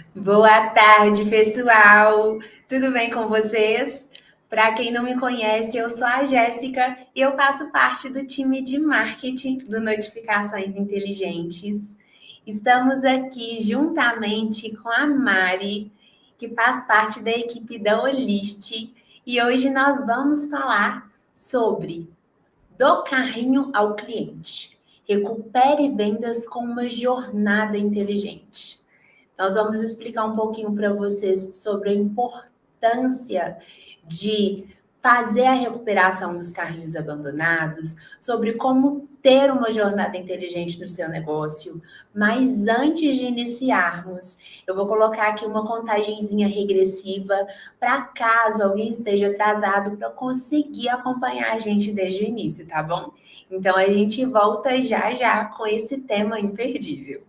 Boa tarde, pessoal! Tudo bem com vocês? Para quem não me conhece, eu sou a Jéssica e eu faço parte do time de marketing do Notificações Inteligentes. Estamos aqui juntamente com a Mari, que faz parte da equipe da Olist, e hoje nós vamos falar sobre do carrinho ao cliente. Recupere vendas com uma jornada inteligente. Nós vamos explicar um pouquinho para vocês sobre a importância de fazer a recuperação dos carrinhos abandonados, sobre como ter uma jornada inteligente no seu negócio. Mas antes de iniciarmos, eu vou colocar aqui uma contagenzinha regressiva para caso alguém esteja atrasado para conseguir acompanhar a gente desde o início, tá bom? Então a gente volta já já com esse tema imperdível.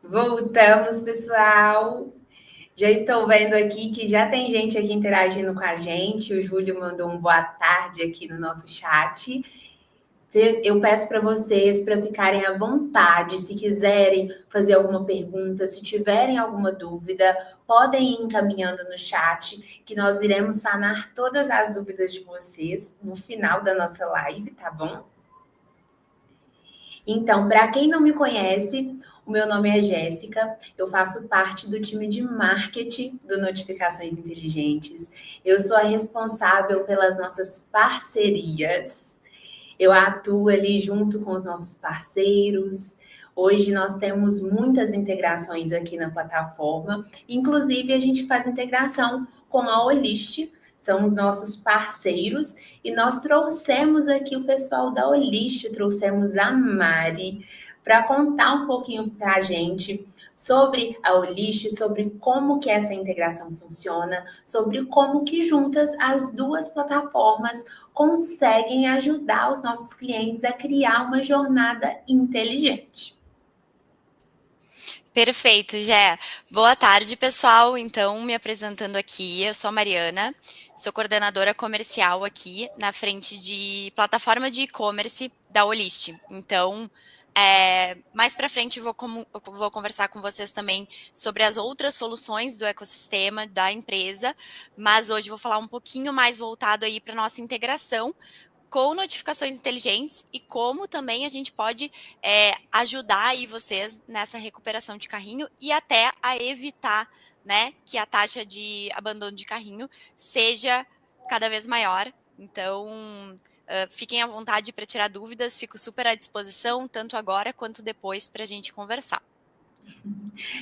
Voltamos, pessoal. Já estou vendo aqui que já tem gente aqui interagindo com a gente. O Júlio mandou um boa tarde aqui no nosso chat. Eu peço para vocês para ficarem à vontade, se quiserem fazer alguma pergunta, se tiverem alguma dúvida, podem ir encaminhando no chat, que nós iremos sanar todas as dúvidas de vocês no final da nossa live, tá bom? Então, para quem não me conhece, o meu nome é Jéssica, eu faço parte do time de marketing do Notificações Inteligentes. Eu sou a responsável pelas nossas parcerias. Eu atuo ali junto com os nossos parceiros. Hoje nós temos muitas integrações aqui na plataforma, inclusive a gente faz integração com a Olist, são os nossos parceiros, e nós trouxemos aqui o pessoal da Olist, trouxemos a Mari, para contar um pouquinho para a gente sobre a Olist, sobre como que essa integração funciona, sobre como que juntas as duas plataformas conseguem ajudar os nossos clientes a criar uma jornada inteligente. Perfeito, Gé. Boa tarde, pessoal. Então, me apresentando aqui, eu sou a Mariana, sou coordenadora comercial aqui na frente de plataforma de e-commerce da Olist. Então, mais para frente eu vou conversar com vocês também sobre as outras soluções do ecossistema da empresa, mas hoje vou falar um pouquinho mais voltado aí para nossa integração com notificações inteligentes e como também a gente pode ajudar aí vocês nessa recuperação de carrinho e até a evitar, né, que a taxa de abandono de carrinho seja cada vez maior. Então, fiquem à vontade para tirar dúvidas, fico super à disposição, tanto agora quanto depois, para a gente conversar.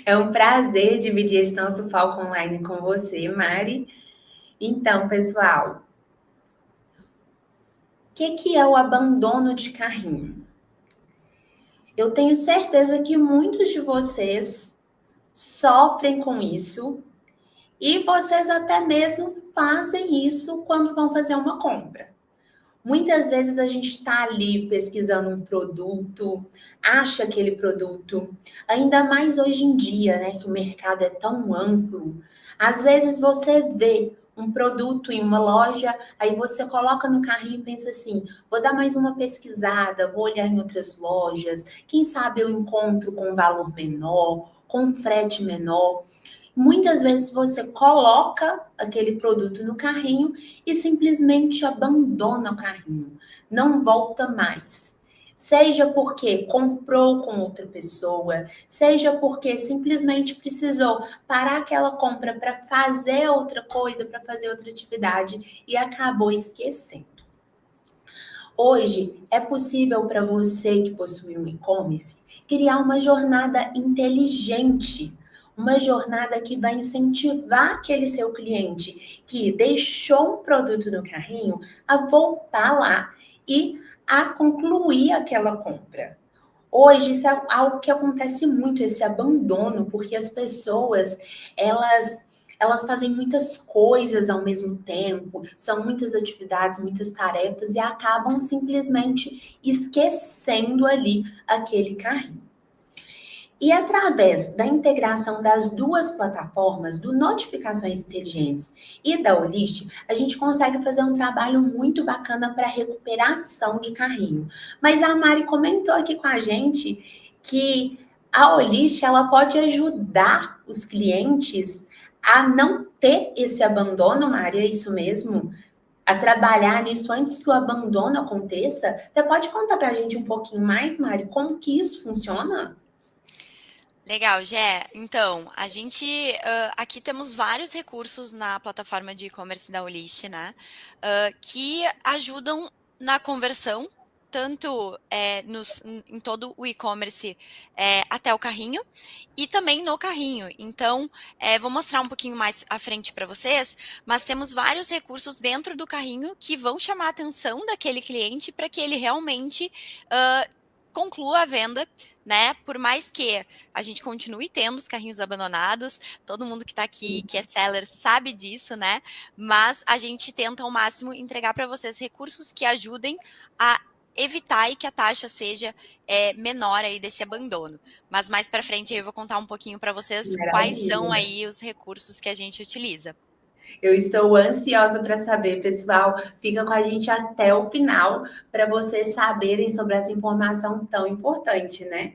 É um prazer dividir esse nosso palco online com você, Mari. Então, pessoal, o que é o abandono de carrinho? Eu tenho certeza que muitos de vocês sofrem com isso e vocês até mesmo fazem isso quando vão fazer uma compra. Muitas vezes a gente está ali pesquisando um produto, acha aquele produto, ainda mais hoje em dia, né, que o mercado é tão amplo. Às vezes você vê um produto em uma loja, aí você coloca no carrinho e pensa assim: vou dar mais uma pesquisada, vou olhar em outras lojas, quem sabe eu encontro com um valor menor, com um frete menor. Muitas vezes você coloca aquele produto no carrinho e simplesmente abandona o carrinho, não volta mais. Seja porque comprou com outra pessoa, seja porque simplesmente precisou parar aquela compra para fazer outra coisa, para fazer outra atividade e acabou esquecendo. Hoje é possível para você que possui um e-commerce criar uma jornada inteligente, uma jornada que vai incentivar aquele seu cliente que deixou um produto no carrinho a voltar lá e a concluir aquela compra. Hoje, isso é algo que acontece muito, esse abandono, porque as pessoas, elas fazem muitas coisas ao mesmo tempo, são muitas atividades, muitas tarefas, e acabam simplesmente esquecendo ali aquele carrinho. E através da integração das duas plataformas, do Notificações Inteligentes e da Olist, a gente consegue fazer um trabalho muito bacana para recuperação de carrinho. Mas a Mari comentou aqui com a gente que a Olist ela pode ajudar os clientes a não ter esse abandono, Mari, é isso mesmo? A trabalhar nisso antes que o abandono aconteça. Você pode contar para a gente um pouquinho mais, Mari, como que isso funciona? Legal, Gé. Então, a gente aqui temos vários recursos na plataforma de e-commerce da Olist, né? Que ajudam na conversão, tanto em todo o e-commerce até o carrinho e também no carrinho. Então, vou mostrar um pouquinho mais à frente para vocês, mas temos vários recursos dentro do carrinho que vão chamar a atenção daquele cliente para que ele realmente conclua a venda, né? Por mais que a gente continue tendo os carrinhos abandonados, todo mundo que está aqui, que é seller, sabe disso, né? Mas a gente tenta ao máximo entregar para vocês recursos que ajudem a evitar e que a taxa seja menor aí desse abandono. Mas mais para frente eu vou contar um pouquinho para vocês quais são aí os recursos que a gente utiliza. Eu estou ansiosa para saber, pessoal. Fica com a gente até o final para vocês saberem sobre essa informação tão importante, né?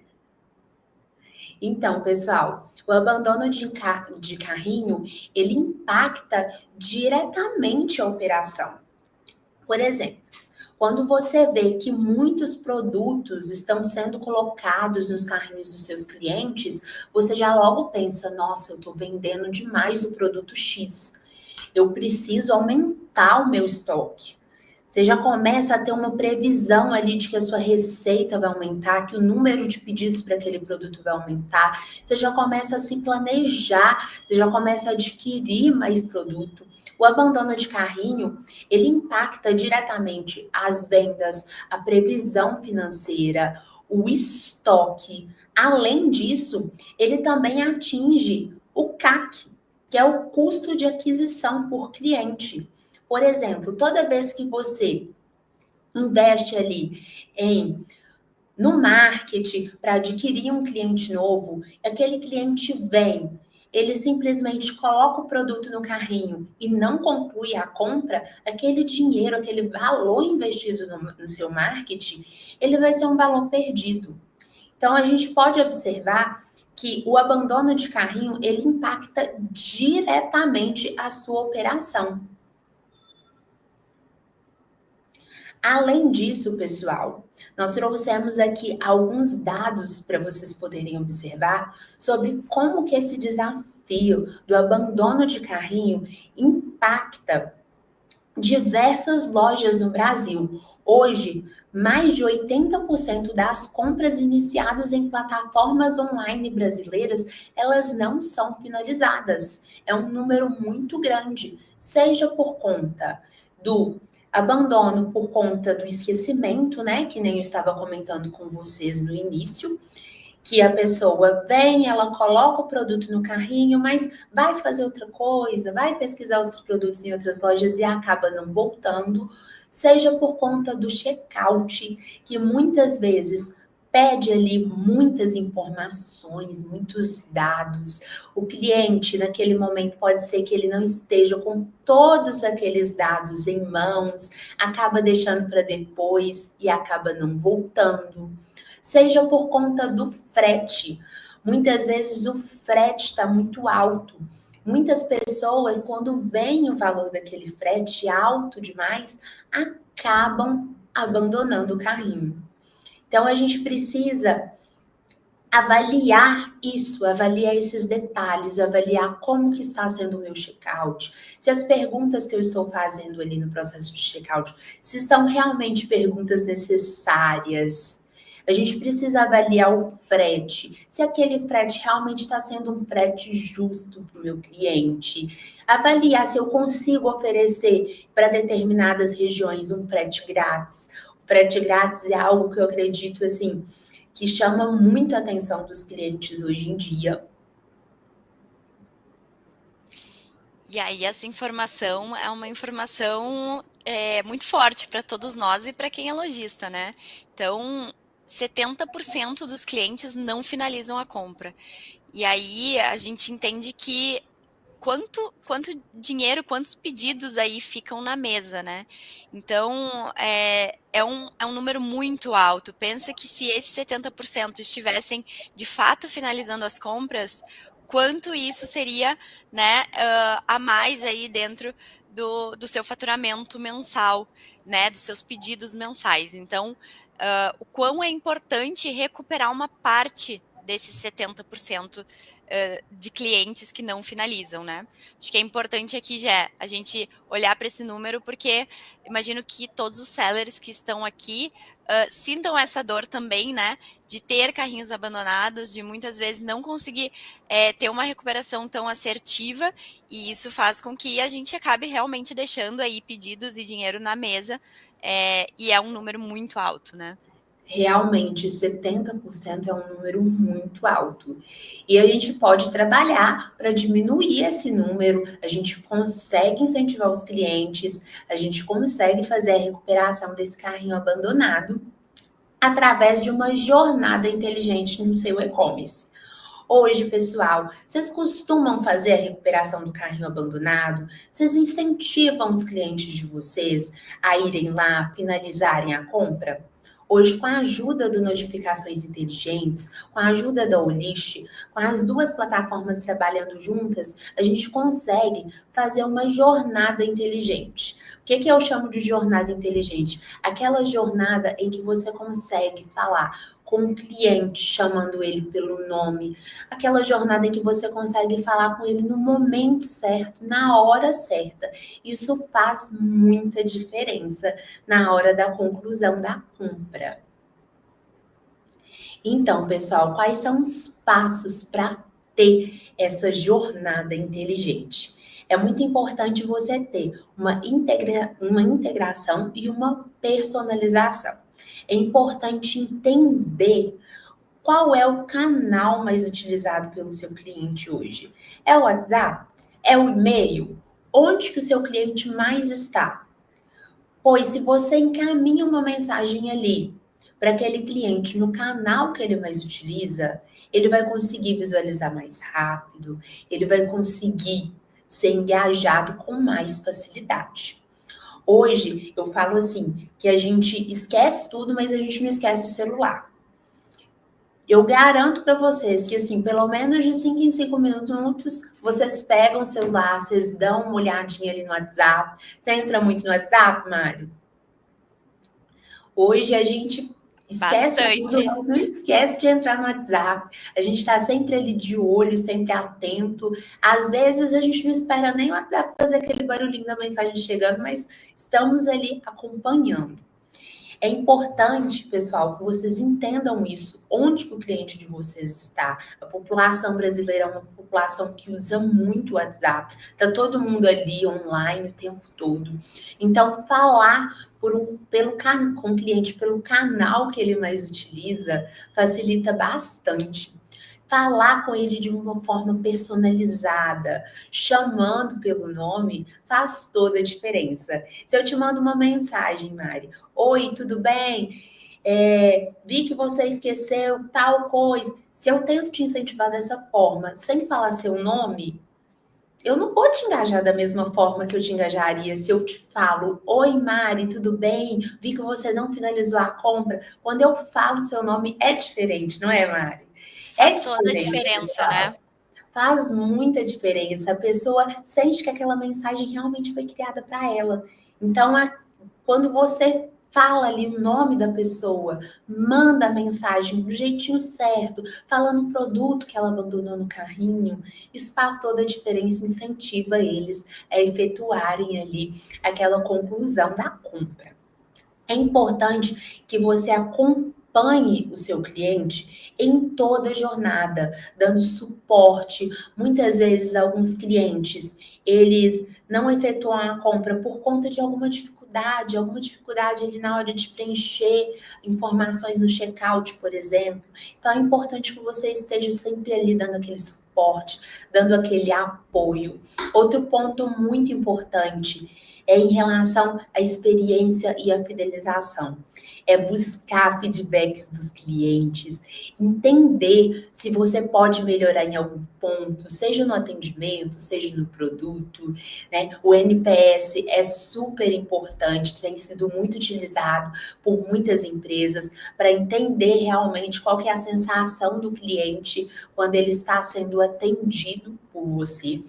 Então, pessoal, o abandono de carrinho, ele impacta diretamente a operação. Por exemplo, quando você vê que muitos produtos estão sendo colocados nos carrinhos dos seus clientes, você já logo pensa: nossa, eu estou vendendo demais o produto X. Eu preciso aumentar o meu estoque. Você já começa a ter uma previsão ali de que a sua receita vai aumentar, que o número de pedidos para aquele produto vai aumentar. Você já começa a se planejar, você já começa a adquirir mais produto. O abandono de carrinho, ele impacta diretamente as vendas, a previsão financeira, o estoque. Além disso, ele também atinge o CAC, que é o custo de aquisição por cliente. Por exemplo, toda vez que você investe ali no marketing para adquirir um cliente novo, aquele cliente vem, ele simplesmente coloca o produto no carrinho e não conclui a compra, aquele dinheiro, aquele valor investido no seu marketing, ele vai ser um valor perdido. Então, a gente pode observar que o abandono de carrinho, ele impacta diretamente a sua operação. Além disso, pessoal, nós trouxemos aqui alguns dados para vocês poderem observar sobre como que esse desafio do abandono de carrinho impacta diversas lojas no Brasil. Hoje, mais de 80% das compras iniciadas em plataformas online brasileiras, elas não são finalizadas. É um número muito grande, seja por conta do abandono, por conta do esquecimento, né, que nem eu estava comentando com vocês no início, que a pessoa vem, ela coloca o produto no carrinho, mas vai fazer outra coisa, vai pesquisar outros produtos em outras lojas e acaba não voltando, seja por conta do checkout, que muitas vezes pede ali muitas informações, muitos dados. O cliente, naquele momento, pode ser que ele não esteja com todos aqueles dados em mãos, acaba deixando para depois e acaba não voltando. Seja por conta do frete. Muitas vezes o frete está muito alto. Muitas pessoas, quando veem o valor daquele frete alto demais, acabam abandonando o carrinho. Então, a gente precisa avaliar isso, avaliar esses detalhes, avaliar como que está sendo o meu checkout, se as perguntas que eu estou fazendo ali no processo de checkout, se são realmente perguntas necessárias. A gente precisa avaliar o frete, se aquele frete realmente está sendo um frete justo para o meu cliente. Avaliar se eu consigo oferecer para determinadas regiões um frete grátis. O frete grátis é algo que eu acredito, assim, que chama muito a atenção dos clientes hoje em dia. E aí, essa informação é uma informação muito forte para todos nós e para quem é lojista, né? Então, 70% dos clientes não finalizam a compra. E aí a gente entende que quanto dinheiro, quantos pedidos aí ficam na mesa, né? Então, é um número muito alto. Pensa que se esses 70% estivessem de fato finalizando as compras, quanto isso seria, né, a mais aí dentro do seu faturamento mensal, né, dos seus pedidos mensais. Então, o quão é importante recuperar uma parte desses 70% de clientes que não finalizam, né? Acho que é importante aqui, Jé, a gente olhar para esse número, porque imagino que todos os sellers que estão aqui sintam essa dor também, né? De ter carrinhos abandonados, de muitas vezes não conseguir ter uma recuperação tão assertiva, e isso faz com que a gente acabe realmente deixando aí pedidos e dinheiro na mesa, e é um número muito alto, né? Realmente, 70% é um número muito alto. E a gente pode trabalhar para diminuir esse número, a gente consegue incentivar os clientes, a gente consegue fazer a recuperação desse carrinho abandonado através de uma jornada inteligente no seu e-commerce. Hoje, pessoal, vocês costumam fazer a recuperação do carrinho abandonado? Vocês incentivam os clientes de vocês a irem lá, finalizarem a compra? Hoje, com a ajuda do Notificações Inteligentes, com a ajuda da Olist, com as duas plataformas trabalhando juntas, a gente consegue fazer uma jornada inteligente. O que eu chamo de jornada inteligente? Aquela jornada em que você consegue falar com o cliente, chamando ele pelo nome, aquela jornada em que você consegue falar com ele no momento certo, na hora certa. Isso faz muita diferença na hora da conclusão da compra. Então, pessoal, quais são os passos para ter essa jornada inteligente? É muito importante você ter uma integração e uma personalização. É importante entender qual é o canal mais utilizado pelo seu cliente hoje. É o WhatsApp? É o e-mail? Onde que o seu cliente mais está? Pois se você encaminha uma mensagem ali para aquele cliente no canal que ele mais utiliza, ele vai conseguir visualizar mais rápido, ele vai conseguir ser engajado com mais facilidade. Hoje, eu falo assim, que a gente esquece tudo, mas a gente não esquece o celular. Eu garanto para vocês que, assim, pelo menos de 5 em 5 minutos, vocês pegam o celular, vocês dão uma olhadinha ali no WhatsApp. Você entra muito no WhatsApp, Mário? Hoje a gente esquece tudo, Bastante. mas não esquece de entrar no WhatsApp. A gente está sempre ali de olho, sempre atento. Às vezes a gente não espera nem o WhatsApp fazer aquele barulhinho da mensagem chegando, mas estamos ali acompanhando. É importante, pessoal, que vocês entendam isso, onde que o cliente de vocês está. A população brasileira é uma população que usa muito o WhatsApp. Está todo mundo ali online o tempo todo. Então, falar com o cliente pelo canal que ele mais utiliza facilita bastante. Falar com ele de uma forma personalizada, chamando pelo nome, faz toda a diferença. Se eu te mando uma mensagem, Mari, oi, tudo bem? Vi que você esqueceu tal coisa. Se eu tento te incentivar dessa forma, sem falar seu nome, eu não vou te engajar da mesma forma que eu te engajaria se eu te falo, oi Mari, tudo bem? Vi que você não finalizou a compra. Quando eu falo seu nome, é diferente, não é, Mari? É Faz toda a diferente, diferença, pessoal. né? Faz muita diferença. A pessoa sente que aquela mensagem realmente foi criada para ela. Então, quando você fala ali o nome da pessoa, manda a mensagem do jeitinho certo, falando o produto que ela abandonou no carrinho, isso faz toda a diferença, incentiva eles a efetuarem ali aquela conclusão da compra. É importante que você acompanhe o seu cliente em toda a jornada, dando suporte. Muitas vezes, alguns clientes, eles não efetuam a compra por conta de alguma dificuldade ali na hora de preencher informações no checkout, por exemplo. Então, é importante que você esteja sempre ali dando aquele suporte, dando aquele apoio. Outro ponto muito importante é em relação à experiência e à fidelização. É buscar feedbacks dos clientes, entender se você pode melhorar em algum ponto, seja no atendimento, seja no produto, né? O NPS é super importante, tem sido muito utilizado por muitas empresas para entender realmente qual que é a sensação do cliente quando ele está sendo atendido por você.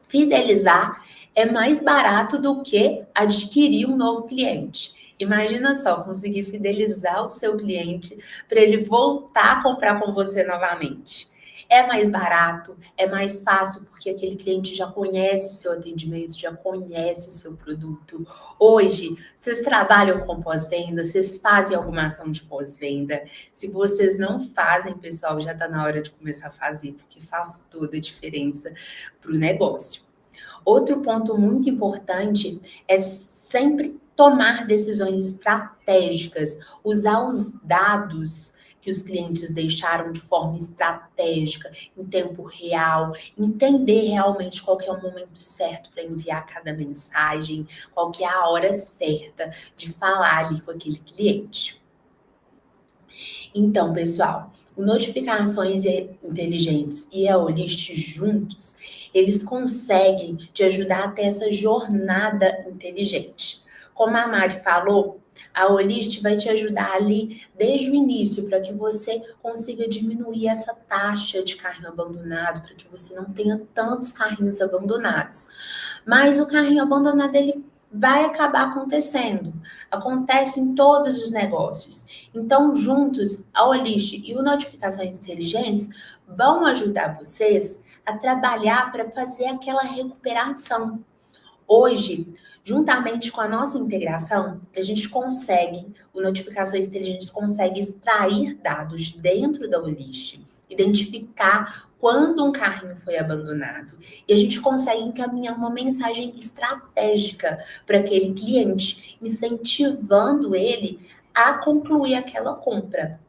Fidelizar é mais barato do que adquirir um novo cliente. Imagina só, conseguir fidelizar o seu cliente para ele voltar a comprar com você novamente. É mais barato, é mais fácil, porque aquele cliente já conhece o seu atendimento, já conhece o seu produto. Hoje, vocês trabalham com pós-venda, vocês fazem alguma ação de pós-venda. Se vocês não fazem, pessoal, já está na hora de começar a fazer, porque faz toda a diferença para o negócio. Outro ponto muito importante é sempre tomar decisões estratégicas, usar os dados que os clientes deixaram de forma estratégica, em tempo real, entender realmente qual que é o momento certo para enviar cada mensagem, qual que é a hora certa de falar ali com aquele cliente. Então, pessoal, o Notificações Inteligentes e a Olist juntos, eles conseguem te ajudar a ter essa jornada inteligente. Como a Mari falou, a Olist vai te ajudar ali desde o início para que você consiga diminuir essa taxa de carrinho abandonado, para que você não tenha tantos carrinhos abandonados. Mas o carrinho abandonado, ele vai acabar acontecendo. Acontece em todos os negócios. Então, juntos, a Olist e o Notificações Inteligentes vão ajudar vocês a trabalhar para fazer aquela recuperação. Hoje, juntamente com a nossa integração, a gente consegue, o Notificações Inteligentes consegue extrair dados dentro da Olist, identificar quando um carrinho foi abandonado. E a gente consegue encaminhar uma mensagem estratégica para aquele cliente, incentivando ele a concluir aquela compra.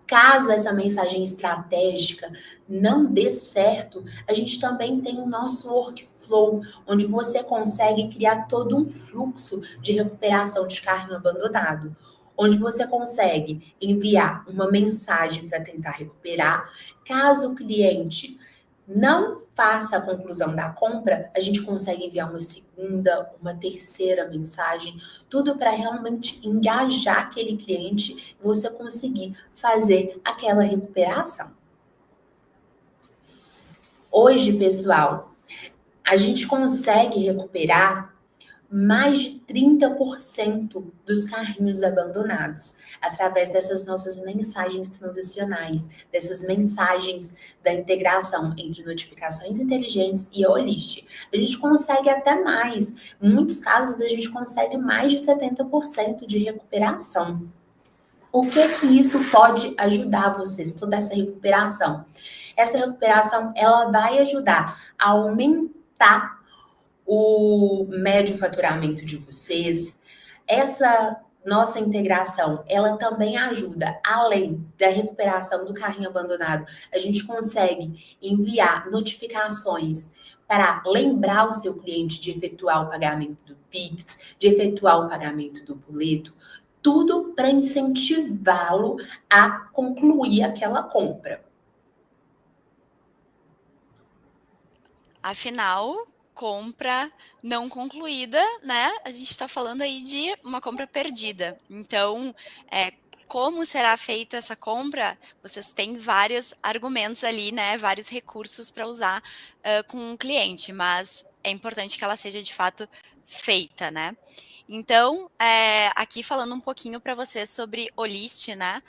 Caso essa mensagem estratégica não dê certo, a gente também tem o nosso workflow, onde você consegue criar todo um fluxo de recuperação de carrinho abandonado, onde você consegue enviar uma mensagem para tentar recuperar. Caso o cliente não faça a conclusão da compra, a gente consegue enviar uma segunda, uma terceira mensagem, tudo para realmente engajar aquele cliente e você conseguir fazer aquela recuperação. Hoje, pessoal, a gente consegue recuperar mais de 30% dos carrinhos abandonados, através dessas nossas mensagens transicionais, dessas mensagens da integração entre notificações inteligentes e a Olist. A gente consegue até mais. Em muitos casos, a gente consegue mais de 70% de recuperação. O que isso pode ajudar vocês, toda essa recuperação? Essa recuperação, ela vai ajudar a aumentar o médio faturamento de vocês. Essa nossa integração, ela também ajuda, além da recuperação do carrinho abandonado, a gente consegue enviar notificações para lembrar o seu cliente de efetuar o pagamento do Pix, de efetuar o pagamento do boleto, tudo para incentivá-lo a concluir aquela compra. Afinal, compra não concluída, né? A gente está falando aí de uma compra perdida. Então, como será feita essa compra? Vocês têm vários argumentos ali, né? Vários recursos para usar com o cliente, mas é importante que ela seja de fato feita, né? Então, aqui falando um pouquinho para vocês sobre Olist, né?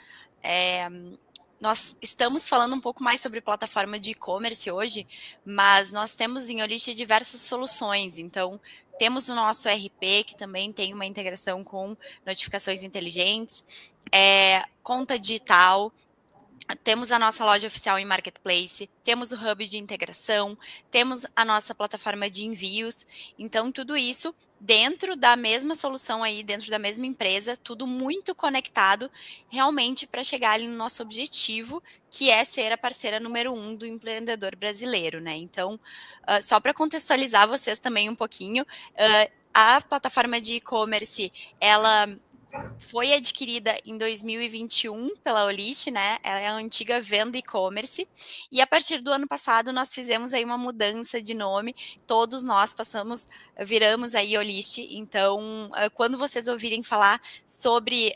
Nós estamos falando um pouco mais sobre plataforma de e-commerce hoje, mas nós temos em Olist diversas soluções. Então, temos o nosso RP, que também tem uma integração com notificações inteligentes, conta digital, temos a nossa loja oficial em Marketplace, temos o hub de integração, temos a nossa plataforma de envios. Então, tudo isso dentro da mesma solução aí, dentro da mesma empresa, tudo muito conectado, realmente para chegar ali no nosso objetivo, que é ser a parceira número 1 do empreendedor brasileiro, né? Então, só para contextualizar vocês também um pouquinho, a plataforma de e-commerce, ela foi adquirida em 2021 pela Olist, né? Ela é a antiga Venda e-commerce. E a partir do ano passado nós fizemos aí uma mudança de nome. Todos nós viramos aí Olist. Então, quando vocês ouvirem falar sobre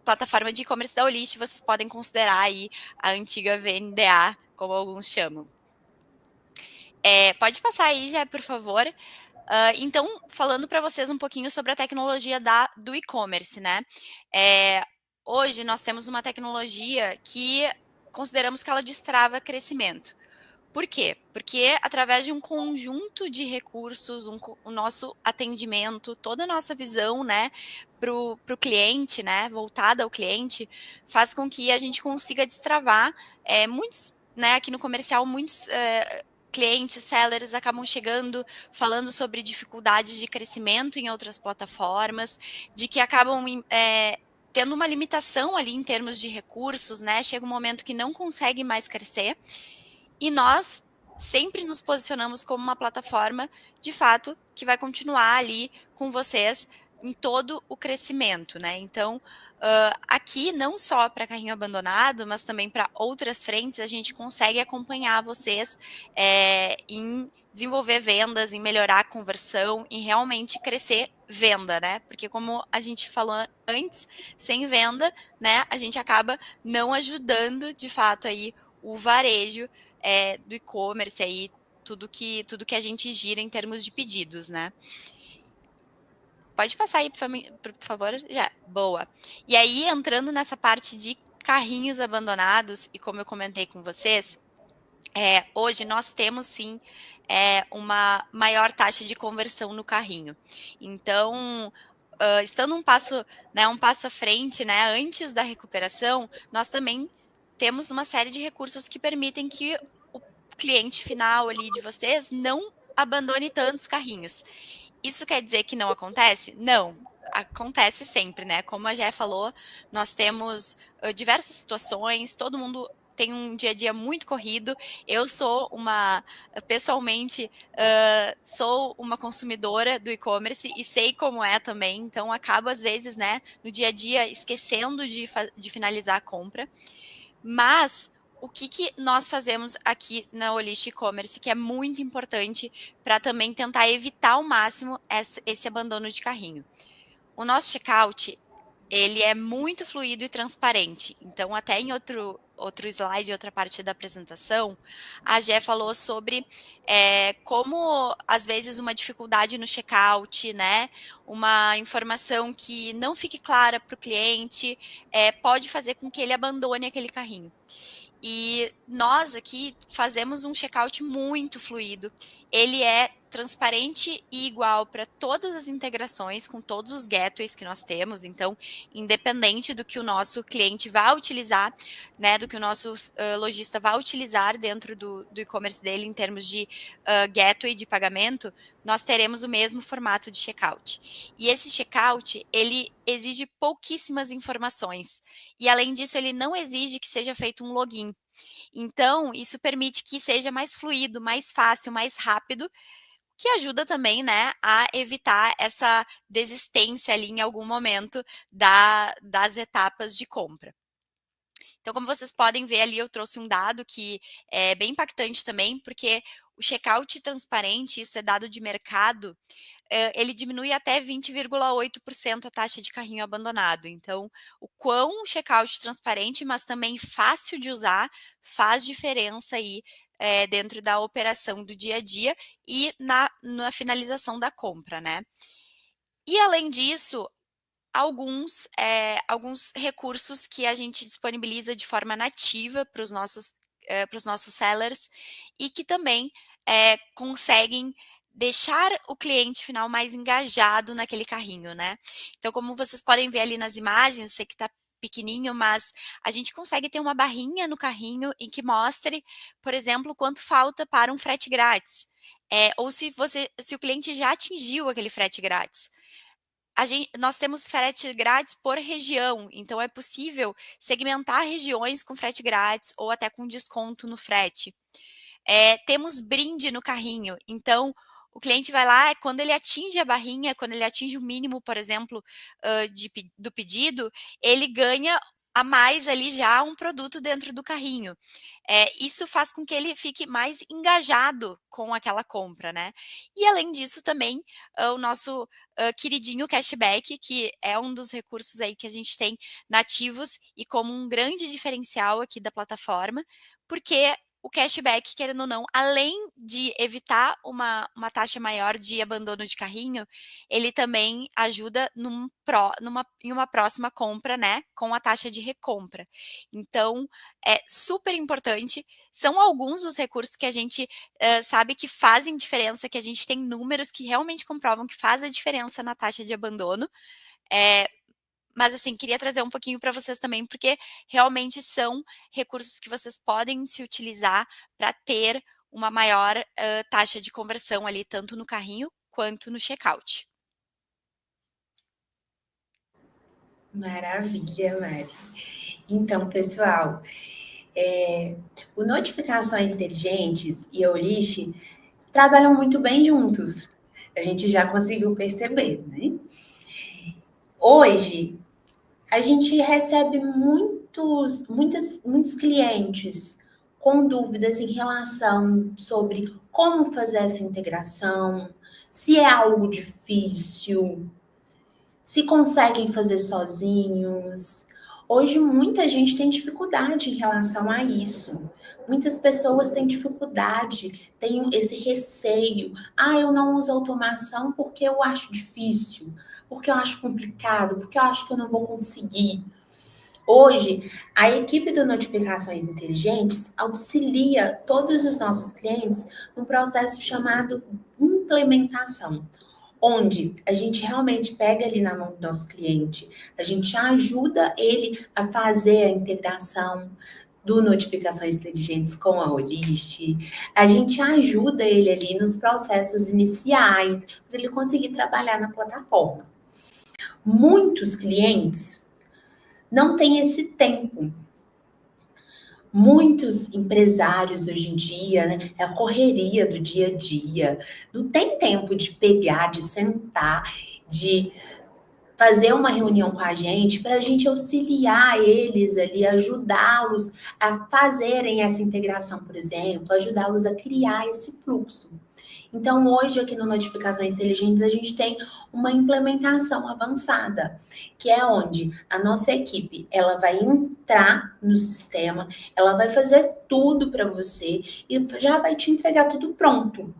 plataforma de e-commerce da Olist, vocês podem considerar aí a antiga VNDA, como alguns chamam. Pode passar aí, já, por favor. Então, falando para vocês um pouquinho sobre a tecnologia do e-commerce, né? Hoje nós temos uma tecnologia que consideramos que ela destrava crescimento. Por quê? Porque através de um conjunto de recursos, o nosso atendimento, toda a nossa visão, né, para o cliente, né, voltada ao cliente, faz com que a gente consiga destravar muitos, né, aqui no comercial, muitos clientes, sellers acabam chegando, falando sobre dificuldades de crescimento em outras plataformas, de que acabam tendo uma limitação ali em termos de recursos, né? Chega um momento que não consegue mais crescer. E nós sempre nos posicionamos como uma plataforma, de fato, que vai continuar ali com vocês em todo o crescimento, né? Então, aqui, não só para carrinho abandonado, mas também para outras frentes, a gente consegue acompanhar vocês em desenvolver vendas, em melhorar a conversão, em realmente crescer venda, né? Porque como a gente falou antes, sem venda, né, a gente acaba não ajudando, de fato, aí o varejo do e-commerce aí, tudo que a gente gira em termos de pedidos, né? Pode passar aí, por favor. Já, boa. E aí, entrando nessa parte de carrinhos abandonados, e como eu comentei com vocês, hoje nós temos sim uma maior taxa de conversão no carrinho. Então, estando um passo à frente, né, antes da recuperação, nós também temos uma série de recursos que permitem que o cliente final ali de vocês não abandone tantos carrinhos. Isso quer dizer que não acontece? Não, acontece sempre, né? Como a Jé falou, nós temos diversas situações, todo mundo tem um dia a dia muito corrido. Eu sou pessoalmente, sou uma consumidora do e-commerce e sei como é também, então acabo às vezes, né, no dia a dia esquecendo de finalizar a compra. Mas o que nós fazemos aqui na Olist E-commerce, que é muito importante para também tentar evitar ao máximo esse abandono de carrinho. O nosso checkout, ele é muito fluido e transparente. Então, até em outro slide, outra parte da apresentação, a Gé falou sobre como, às vezes, uma dificuldade no checkout, né? Uma informação que não fique clara para o cliente, pode fazer com que ele abandone aquele carrinho. E nós aqui fazemos um checkout muito fluido. Ele é transparente e igual para todas as integrações com todos os gateways que nós temos. Então, independente do que o nosso cliente vai utilizar, né, do que o nosso lojista vai utilizar dentro do e-commerce dele em termos de gateway de pagamento, nós teremos o mesmo formato de checkout. E esse checkout, ele exige pouquíssimas informações. E além disso, ele não exige que seja feito um login. Então, isso permite que seja mais fluido, mais fácil, mais rápido, que ajuda também, né, a evitar essa desistência ali em algum momento das etapas de compra. Então, como vocês podem ver ali, eu trouxe um dado que é bem impactante também, porque o checkout transparente, isso é dado de mercado, ele diminui até 20,8% a taxa de carrinho abandonado. Então, o quão checkout transparente, mas também fácil de usar, faz diferença aí dentro da operação do dia a dia e na finalização da compra, né? E além disso, alguns recursos que a gente disponibiliza de forma nativa para os nossos sellers e que também conseguem deixar o cliente final mais engajado naquele carrinho, né? Então, como vocês podem ver ali nas imagens, sei que está pequenininho, mas a gente consegue ter uma barrinha no carrinho em que mostre, por exemplo, quanto falta para um frete grátis. Ou se o cliente já atingiu aquele frete grátis. Nós temos frete grátis por região, então é possível segmentar regiões com frete grátis ou até com desconto no frete. Temos brinde no carrinho, então o cliente vai lá, quando ele atinge a barrinha, quando ele atinge o mínimo, por exemplo, do pedido, ele ganha a mais ali já um produto dentro do carrinho. Isso faz com que ele fique mais engajado com aquela compra, né? E além disso também, o nosso queridinho cashback, que é um dos recursos aí que a gente tem nativos e como um grande diferencial aqui da plataforma, porque o cashback, querendo ou não, além de evitar uma taxa maior de abandono de carrinho, ele também ajuda em uma próxima compra, né, com a taxa de recompra. Então, é super importante. São alguns dos recursos que a gente sabe que fazem diferença, que a gente tem números que realmente comprovam que faz a diferença na taxa de abandono. Mas, assim, queria trazer um pouquinho para vocês também, porque realmente são recursos que vocês podem se utilizar para ter uma maior taxa de conversão ali, tanto no carrinho quanto no checkout. Maravilha, Mari. Então, pessoal, o Notificações Inteligentes e a Olist trabalham muito bem juntos. A gente já conseguiu perceber, né? Hoje, a gente recebe muitos clientes com dúvidas em relação sobre como fazer essa integração, se é algo difícil, se conseguem fazer sozinhos, Hoje, muita gente tem dificuldade em relação a isso. Muitas pessoas têm dificuldade, têm esse receio. Ah, eu não uso automação porque eu acho difícil, porque eu acho complicado, porque eu acho que eu não vou conseguir. Hoje, a equipe do Notificações Inteligentes auxilia todos os nossos clientes no processo chamado implementação, onde a gente realmente pega ali na mão do nosso cliente, a gente ajuda ele a fazer a integração do Notificações Inteligentes com a Olist, a gente ajuda ele ali nos processos iniciais para ele conseguir trabalhar na plataforma. Muitos clientes não têm esse tempo. Muitos empresários hoje em dia, né, é a correria do dia a dia, não tem tempo de pegar, de sentar, de fazer uma reunião com a gente para a gente auxiliar eles ali, ajudá-los a fazerem essa integração, por exemplo, ajudá-los a criar esse fluxo. Então, hoje, aqui no Notificações Inteligentes, a gente tem uma implementação avançada, que é onde a nossa equipe, ela vai entrar no sistema, ela vai fazer tudo para você e já vai te entregar tudo pronto.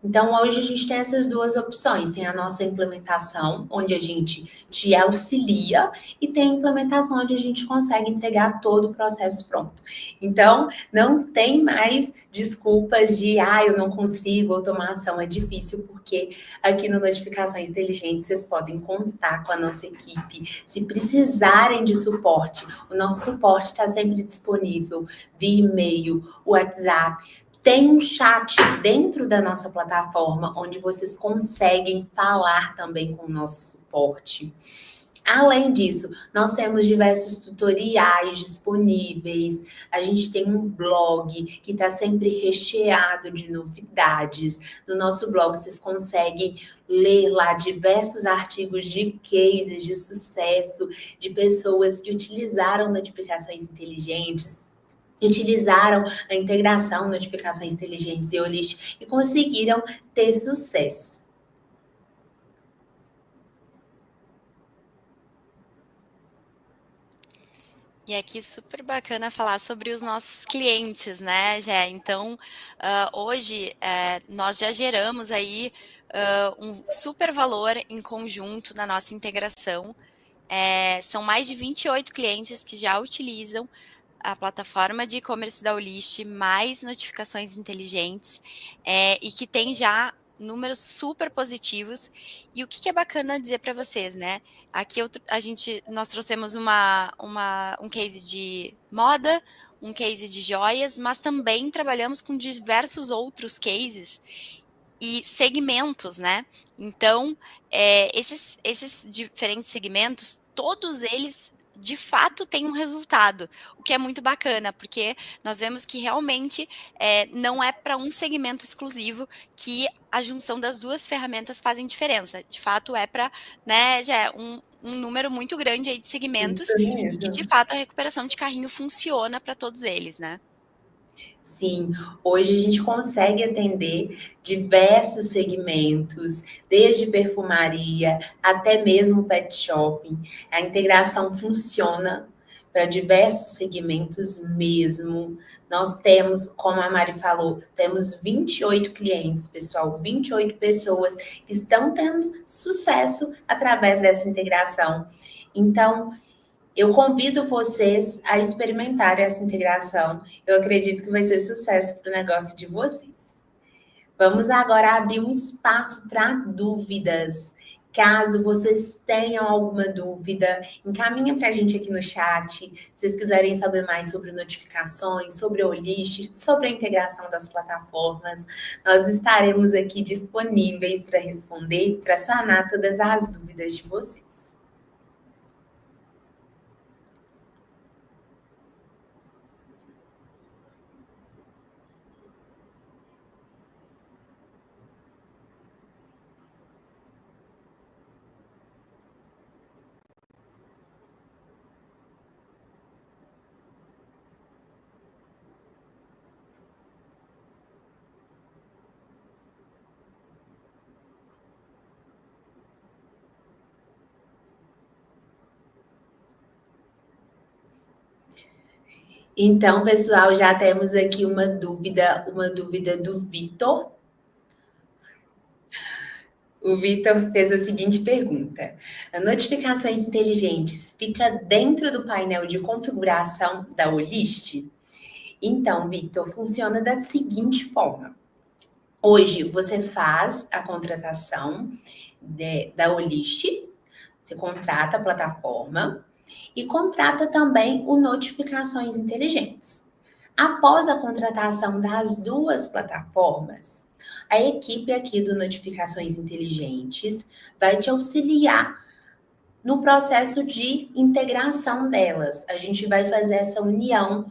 Então, hoje a gente tem essas duas opções. Tem a nossa implementação, onde a gente te auxilia, e tem a implementação onde a gente consegue entregar todo o processo pronto. Então, não tem mais desculpas de, eu não consigo, automação é difícil, porque aqui no Notificações Inteligentes vocês podem contar com a nossa equipe. Se precisarem de suporte, o nosso suporte está sempre disponível via e-mail, WhatsApp. Tem um chat dentro da nossa plataforma onde vocês conseguem falar também com o nosso suporte. Além disso, nós temos diversos tutoriais disponíveis. A gente tem um blog que está sempre recheado de novidades. No nosso blog, vocês conseguem ler lá diversos artigos de cases de sucesso, de pessoas que utilizaram notificações inteligentes, utilizaram a integração, notificações inteligentes e Olist e conseguiram ter sucesso. E aqui super bacana falar sobre os nossos clientes, né, Gé? Então, hoje nós já geramos aí um super valor em conjunto na nossa integração. São mais de 28 clientes que já utilizam a plataforma de e-commerce da Olist, mais notificações inteligentes, e que tem já números super positivos. E o que é bacana dizer para vocês, né? Aqui nós trouxemos um case de moda, um case de joias, mas também trabalhamos com diversos outros cases e segmentos, né? Então, esses diferentes segmentos, todos eles de fato têm um resultado, o que é muito bacana, porque nós vemos que realmente não é para um segmento exclusivo que a junção das duas ferramentas fazem diferença. De fato, é para, né, já é um número muito grande aí de segmentos Isso e que de mesmo. fato a recuperação de carrinho funciona para todos eles, né? Sim, hoje a gente consegue atender diversos segmentos, desde perfumaria até mesmo pet shopping. A integração funciona para diversos segmentos mesmo. Nós temos, como a Mari falou, temos 28 clientes, pessoal, 28 pessoas que estão tendo sucesso através dessa integração. Então, eu convido vocês a experimentar essa integração. Eu acredito que vai ser sucesso para o negócio de vocês. Vamos agora abrir um espaço para dúvidas. Caso vocês tenham alguma dúvida, encaminha para a gente aqui no chat. Se vocês quiserem saber mais sobre notificações, sobre o Olist, sobre a integração das plataformas, nós estaremos aqui disponíveis para responder, para sanar todas as dúvidas de vocês. Então, pessoal, já temos aqui uma dúvida do Vitor. O Vitor fez a seguinte pergunta: as notificações inteligentes fica dentro do painel de configuração da Olist? Então, Vitor, funciona da seguinte forma. Hoje você faz a contratação da Olist, você contrata a plataforma e contrata também o Notificações Inteligentes. Após a contratação das duas plataformas, a equipe aqui do Notificações Inteligentes vai te auxiliar no processo de integração delas. A gente vai fazer essa união,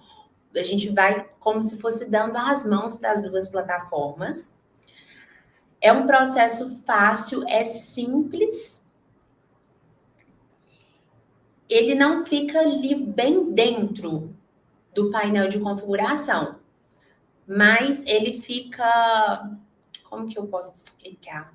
a gente vai como se fosse dando as mãos para as duas plataformas. É um processo fácil, é simples. Ele não fica ali bem dentro do painel de configuração, mas ele fica, como que eu posso explicar?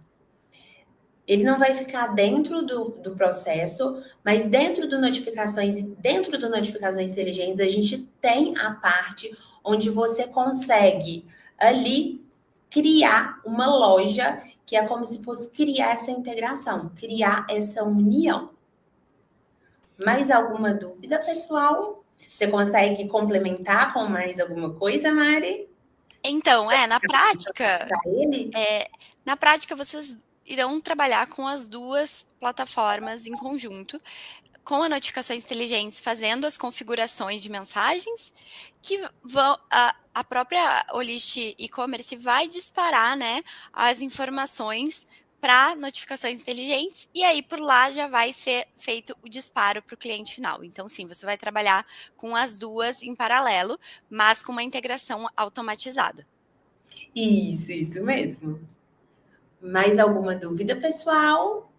Ele não vai ficar dentro do processo, mas dentro do notificações inteligentes, a gente tem a parte onde você consegue ali criar uma loja, que é como se fosse criar essa integração, criar essa união. Mais alguma dúvida, pessoal? Você consegue complementar com mais alguma coisa, Mari? Então, Para ele? na prática vocês irão trabalhar com as duas plataformas em conjunto, com as notificações inteligentes, fazendo as configurações de mensagens que vão a própria Olist e-commerce vai disparar, né, as informações para notificações inteligentes e aí por lá já vai ser feito o disparo para o cliente final. Então, sim, você vai trabalhar com as duas em paralelo, mas com uma integração automatizada. Isso mesmo. Mais alguma dúvida, pessoal?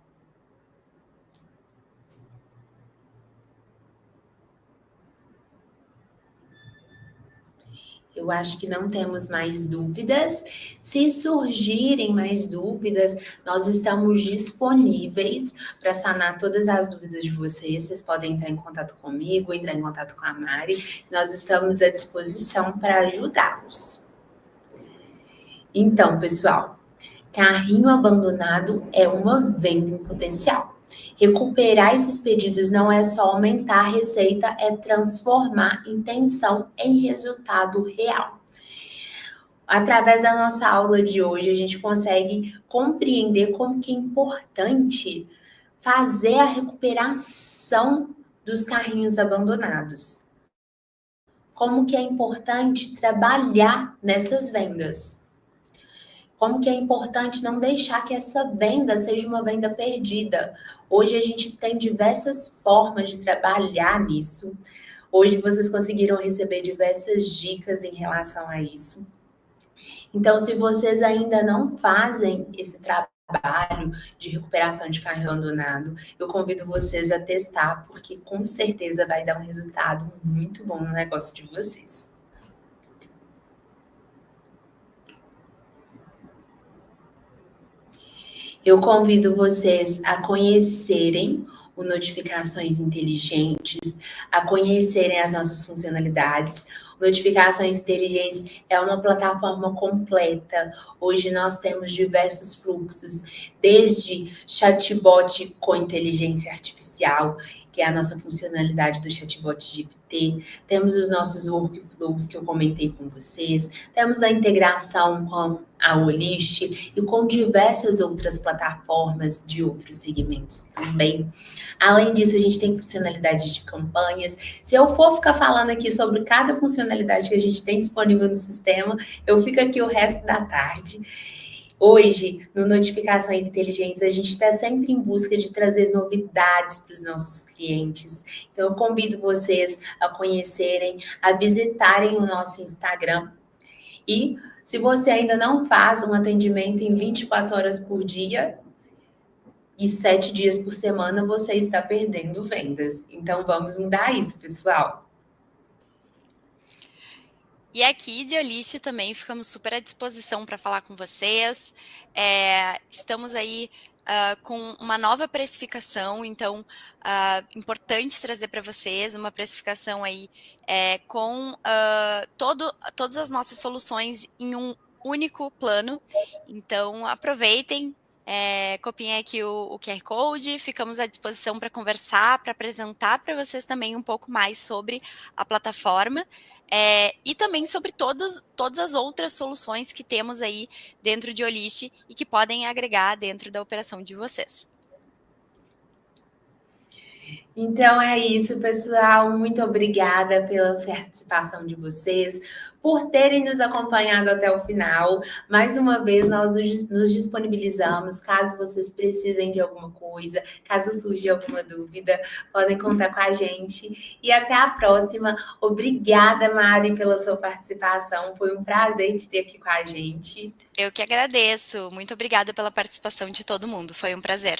Eu acho que não temos mais dúvidas. Se surgirem mais dúvidas, nós estamos disponíveis para sanar todas as dúvidas de vocês. Vocês podem entrar em contato comigo, entrar em contato com a Mari. Nós estamos à disposição para ajudá-los. Então, pessoal, carrinho abandonado é uma venda em potencial. Recuperar esses pedidos não é só aumentar a receita, é transformar intenção em resultado real. Através da nossa aula de hoje, a gente consegue compreender como que é importante fazer a recuperação dos carrinhos abandonados. Como que é importante trabalhar nessas vendas. Como que é importante não deixar que essa venda seja uma venda perdida. Hoje a gente tem diversas formas de trabalhar nisso. Hoje vocês conseguiram receber diversas dicas em relação a isso. Então, se vocês ainda não fazem esse trabalho de recuperação de carro abandonado, eu convido vocês a testar, porque com certeza vai dar um resultado muito bom no negócio de vocês. Eu convido vocês a conhecerem o Notificações Inteligentes, a conhecerem as nossas funcionalidades. Notificações Inteligentes é uma plataforma completa. Hoje nós temos diversos fluxos, desde chatbot com inteligência artificial, que é a nossa funcionalidade do chatbot GPT. Temos os nossos workflows que eu comentei com vocês. Temos a integração com a Olist e com diversas outras plataformas de outros segmentos também. Além disso, a gente tem funcionalidades de campanhas. Se eu for ficar falando aqui sobre cada funcionalidade que a gente tem disponível no sistema, eu fico aqui o resto da tarde. Hoje, no Notificações Inteligentes, a gente está sempre em busca de trazer novidades para os nossos clientes. Então, eu convido vocês a conhecerem, a visitarem o nosso Instagram. E se você ainda não faz um atendimento em 24 horas por dia e 7 dias por semana, você está perdendo vendas. Então, vamos mudar isso, pessoal. E aqui de Olist também ficamos super à disposição para falar com vocês. Estamos aí com uma nova precificação, então, importante trazer para vocês uma precificação aí com todas as nossas soluções em um único plano. Então, aproveitem, copiem aqui o QR Code, ficamos à disposição para conversar, para apresentar para vocês também um pouco mais sobre a plataforma e também sobre todas as outras soluções que temos aí dentro de Olist e que podem agregar dentro da operação de vocês. Então é isso, pessoal. Muito obrigada pela participação de vocês, por terem nos acompanhado até o final. Mais uma vez, nós nos disponibilizamos. Caso vocês precisem de alguma coisa, caso surja alguma dúvida, podem contar com a gente. E até a próxima. Obrigada, Mari, pela sua participação. Foi um prazer te ter aqui com a gente. Eu que agradeço. Muito obrigada pela participação de todo mundo. Foi um prazer.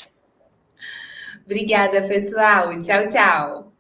Obrigada, pessoal. Tchau, tchau.